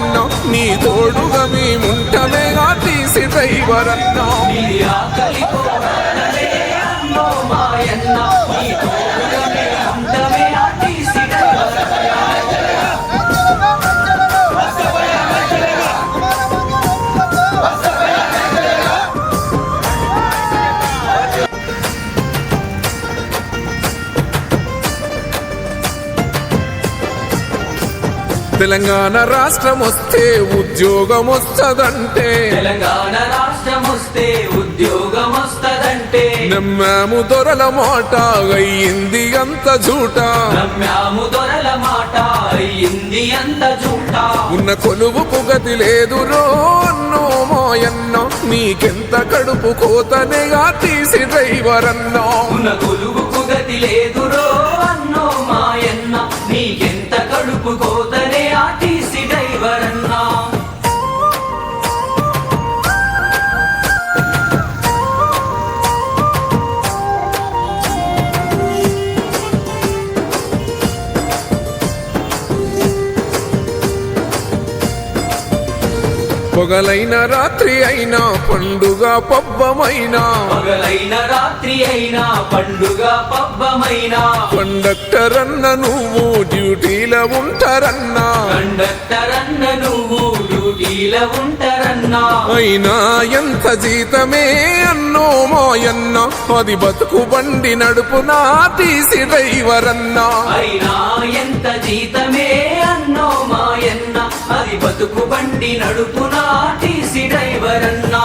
మాయన్న నీ తోడుగా మేముంటమే ఆర్టీసీ డ్రైవర్ అన్నా. తెలంగాణ రాష్ట్రం వస్తే ఉద్యోగం వస్తదంటే, తెలంగాణ రాష్ట్రం వస్తే ఉద్యోగం వస్తదంటే నమ్మాము దొరల మాట అయ్యింది అంత జూట, నమ్మాము దొరల మాట అయ్యింది అంత జూట. ఉన్న కొలువుకు గతి లేదురో అన్నో మాయన్న నీకెంత కడుపు కోతనే ఆర్టీసీ డ్రైవర్ అన్నా. ఉన్న కొలువుకు గతి లేదురో అన్నో మాయన్న నీకెంత కడుపు కోతనే ఆర్టీసీ డ్రైవర్ అన్నా. పగలైన రాత్రి అయినా పండుగ పబ్బమైనా, పగలైన రాత్రి అయినా పండుగ పబ్బమైనా కండక్టర్ అన్న నువ్వు డ్యూటీలో ఉంటారన్నా, కండక్టర్ అన్న నువ్వు డ్యూటీలో ఉంటారన్నా. అయినా ఎంత జీతమే అన్నో మాయన్న అది బతుకు బండి నడుపునా ఆర్టీసీ డ్రైవర్ అన్నా. అయినా ఎంత జీతమే అన్నో మాయన్న అది బతుకు బండి నడుపునా ఆర్టీసీ డ్రైవర్ అన్నా.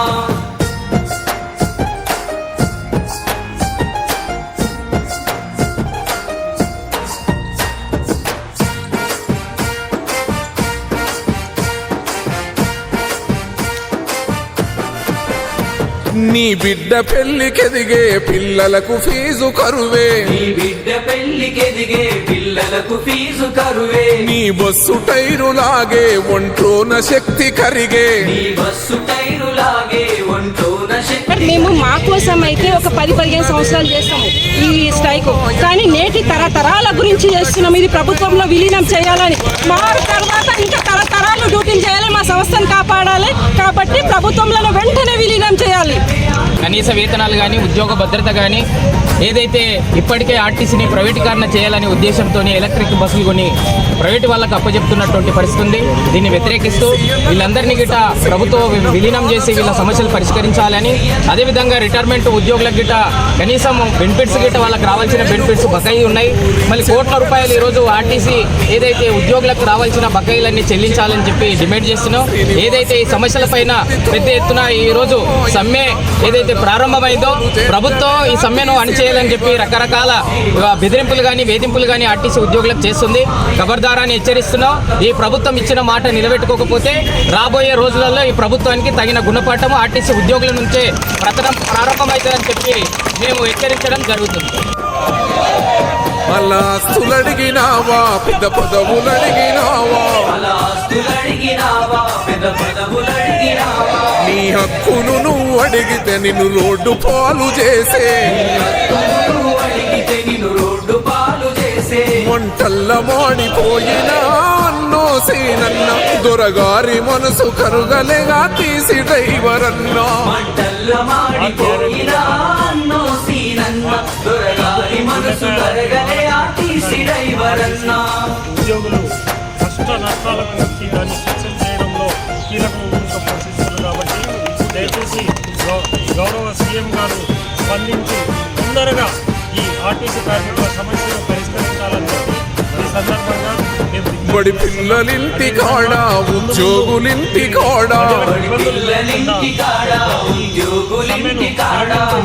నీ బిడ్డ పెళ్లికెదిగే పిల్లలకు ఫీజు కరువే, నీ బిడ్డ పెళ్లికెదిగే పిల్లలకు ఫీజు కరువే, నీ బస్సు టైరు లాగే ఒంట్లోన శక్తి కరిగే, నీ బస్సు టైరు లాగే ఒంటోన శక్తి. మేము మా కోసం అయితే ఒక 10-15 సంవత్సరాలు చేస్తాము ఈ స్ట్రైక్, కానీ నేటి తరతరాల గురించి చేస్తున్నాం. ఇది ప్రభుత్వంలో విలీనం చేయాలని, మా తర్వాత ఇంకా తరతరాలు డ్యూటీ చేయాలి, మా సంస్థను కాపాడాలి. కాబట్టి ప్రభుత్వంలో వెంటనే విలీనం చేయాలి. కనీస వేతనాలు కానీ ఉద్యోగ భద్రత కానీ ఏదైతే ఇప్పటికే ఆర్టీసీని ప్రైవేటీకరణ చేయాలనే ఉద్దేశంతో ఎలక్ట్రిక్ బస్సులు కొని ప్రైవేటు వాళ్ళకు అప్పచెప్తున్నటువంటి పరిస్థితి ఉంది. దీన్ని వ్యతిరేకిస్తూ వీళ్ళందరినీ గిట ప్రభుత్వం విలీనం చేసి వీళ్ళ సమస్యలు పరిష్కరించాలని, అదేవిధంగా రిటైర్మెంట్ ఉద్యోగులకు గిట కనీసం బెనిఫిట్స్ గిట వాళ్ళకి రావాల్సిన బెనిఫిట్స్ బకాయి ఉన్నాయి. మళ్ళీ కోట్ల రూపాయలు ఈరోజు ఆర్టీసీ ఏదైతే ఉద్యోగులకు రావాల్సిన బకాయిలన్నీ చెల్లించాలని చెప్పి డిమాండ్ చేస్తున్నాం. ఏదైతే ఈ సమస్యలపైన పెద్ద ఎత్తున ఈరోజు సమ్మె ఏదైతే ప్రారంభమైందో ప్రభుత్వం ఈ సమ్మెను అణిచేయాలని చెప్పి రకరకాల బెదిరింపులు కానీ వేధింపులు కానీ ఆర్టీసీ ఉద్యోగులకు చేస్తుంది. ఖబర్దారాన్ని హెచ్చరిస్తున్నాం. ఈ ప్రభుత్వం ఇచ్చిన మాట నిలబెట్టుకోకపోతే రాబోయే రోజులలో ఈ ప్రభుత్వానికి తగిన గుణపాఠం ఆర్టీసీ ఉద్యోగుల నుంచే ప్రారంభమవుతుందని చెప్పి మేము హెచ్చరించడం జరుగుతుంది. అలా ఆస్తులడిగినావా పెద్ద పదవులడిగినావా, నీ హక్కును నువ్వు అడిగితే నిన్ను రోడ్డు పాలు చేసే, వంటల్ల మాడిపోయినా అన్నో సీనన్న దొరగారి మనసు కరుగలేగా తీసి డ్రైవర్ అన్నా. ఉద్యోగులు కష్ట నష్టాలకు వచ్చి దాన్ని సక్సెస్ చేయడంలో కీలక భూమిక పోషిస్తారు. కాబట్టి దయచేసి గౌరవ సీఎం గారు స్పందించి తొందరగా ఈ ఆర్టీసీ కార్మికుల సమస్యను పరిష్కరించాలని ఈ సందర్భంగా బడి పిల్లలింటి కాడా ఉద్యోగులింటి కాడా,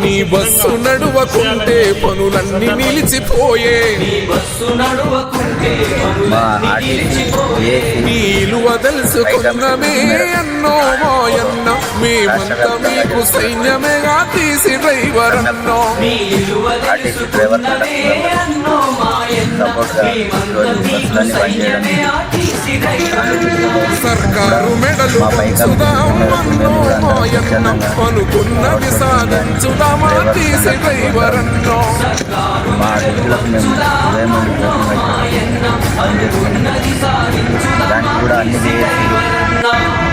నీ బస్సు నడువకుంటే పనులన్నీ నిలిచిపోయే, నీలువ తెలుసుకున్నమే అన్నో మాయన్న మేమంతా మీకు సైన్యమే ఆర్టీసీ డ్రైవర్ అన్నో. సర్కారు మెడలు పంచుదామన్నో మాయన్న అనుకున్నది సాధించుదాం ఆర్టీసీ డ్రైవర్ అన్నో. మా రైతులకు మేము ఉదయం నుండి దానికి కూడా అన్ని చేయొచ్చు. ఎవరన్నా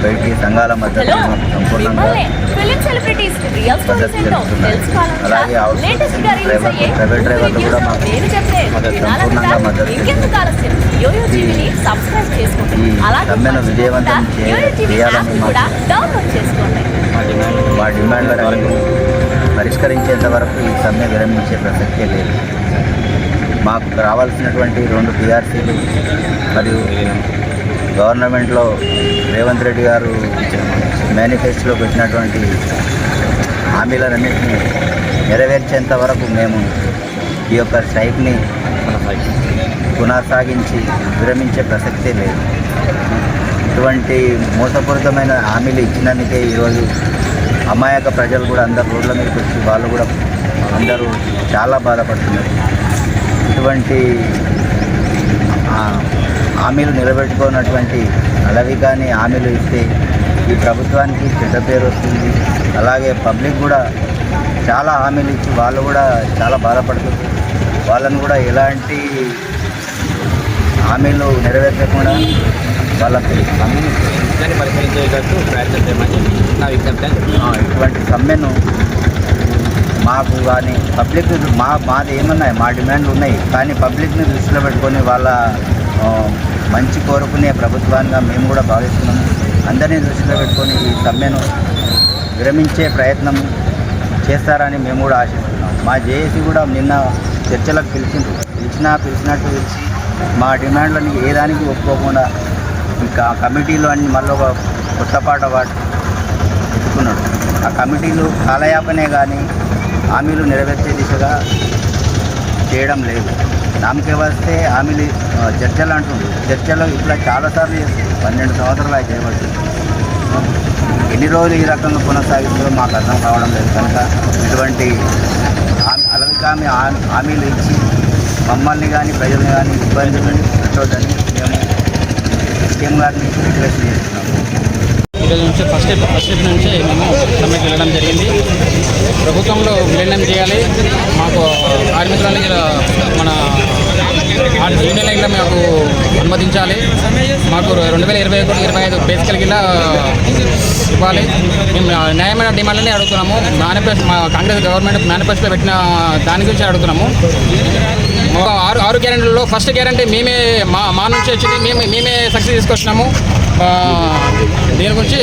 బయటి సంఘాల మద్దతు హలో సంపూర్ణంగా మిమ్మల్ని ఫిలిం సెలబ్రిటీస్ రియల్ స్టోరీస్ ఏంటో తెలుసుకోవాలనుకుంటున్నారా? అలాగే అవుట్ లేటెస్ట్ గా రిలీజ్ అయ్యే ప్రైవేట్ డ్రైవర్లు కూడా మాకు నేను చెప్తే సంపూర్ణంగా మద్దతు ఇంకెందుకు ఆలస్యం యోయో టీవీని సబ్స్క్రైబ్ చేసుకోండి. ఈ అలాగే సమ్మెను విజయవంతం యోయో టీవీ చేయాలని యాప్ కూడా డౌన్లోడ్ చేసుకోండి. మా డిమాండ్లను పరిష్కరించేంత వరకు ఈ సమ్మె విరమించే ప్రసక్తే లేదు. మాకు రావాల్సినటువంటి 2 PRCలు మరియు గవర్నమెంట్లో రేవంత్ రెడ్డి గారు మేనిఫెస్టోలో పెట్టినటువంటి హామీలన్నింటినీ నెరవేర్చేంత వరకు మేము ఈ యొక్క స్ట్రైక్ని కొనసాగించి విరమించే ప్రసక్తే లేదు. ఇటువంటి మోసపూరితమైన హామీలు ఇచ్చినందుకే ఈరోజు అమాయక ప్రజలు కూడా అందరు రోడ్ల మీదకి వచ్చి వాళ్ళు కూడా అందరూ చాలా బాధపడుతున్నారు. ఇటువంటి హామీలు నిలబెట్టుకున్నటువంటి అలవి కానీ హామీలు ఇస్తే ఈ ప్రభుత్వానికి చెడ్డ పేరు వస్తుంది. అలాగే పబ్లిక్ కూడా చాలా హామీలు ఇచ్చి వాళ్ళు కూడా చాలా బాధపడుతుంది. వాళ్ళను కూడా ఎలాంటి హామీలు నెరవేర్చకుండా వాళ్ళకి పరిశీలించేటట్టు ప్రయత్నం చేయమని నా విజ్ఞప్తి. ఇటువంటి సమ్మెను మాకు కానీ పబ్లిక్ మాది ఏమున్నాయి, మా డిమాండ్లు ఉన్నాయి, కానీ పబ్లిక్ని దృష్టిలో పెట్టుకొని వాళ్ళ మంచి కోరుకునే ప్రభుత్వాన్ని మేము కూడా భావిస్తున్నాము. అందరినీ దృష్టిలో పెట్టుకొని ఈ సమ్మెను విరమించే ప్రయత్నం చేస్తారని మేము కూడా ఆశిస్తున్నాం. మా జేఏసీ కూడా నిన్న చర్చలకు పిలిచినట్టు పిలిచి మా డిమాండ్లని ఏ దానికి ఒప్పుకోకుండా ఇంకా కమిటీలో అన్ని మళ్ళీ ఒక కొత్త పాట పెట్టుకున్నాడు. ఆ కమిటీలు కాలయాపనే కానీ హామీలు నెరవేర్చే దిశగా చేయడం లేదు. నామకే వస్తే హామీలు చర్చలు అంటుండ్రు. చర్చలు ఇట్లా చాలాసార్లు చేస్తుంది. 12 సంవత్సరాలు చేయవచ్చు. ఎన్ని రోజులు ఈ రకంగా కొనసాగిస్తారో మాకు అర్థం కావడం లేదు. కనుక ఇటువంటి అలవికామి హామీలు ఇచ్చి మమ్మల్ని కానీ ప్రజల్ని కానీ ఇబ్బంది పెట్టొద్దని మేము సీఎం గారిని రిక్వెస్ట్ చేస్తున్నాము. ఈరోజు నుంచి ఫస్ట్ స్టెప్ నుంచే మేము సమ్మెకి వెళ్ళడం జరిగింది. ప్రభుత్వంలో విలీనం చేయాలి, మాకు కార్మికులకి మన యూనియన్లో మాకు అనుమతించాలి, మాకు 2021-25 బేసికల్ కింద ఇవ్వాలి. మేము న్యాయమైన డిమాండ్లనే అడుగుతున్నాము. మేనిఫెస్టో మా కాంగ్రెస్ గవర్నమెంట్ మేనిఫెస్టోలో పెట్టిన దాని గురించి అడుగుతున్నాము. 6 గ్యారెంటీలలో ఫస్ట్ గ్యారెంటీ మేమే మా నుంచి వచ్చింది, మేమే సక్సెస్ తీసుకొచ్చినాము. దీని గురించి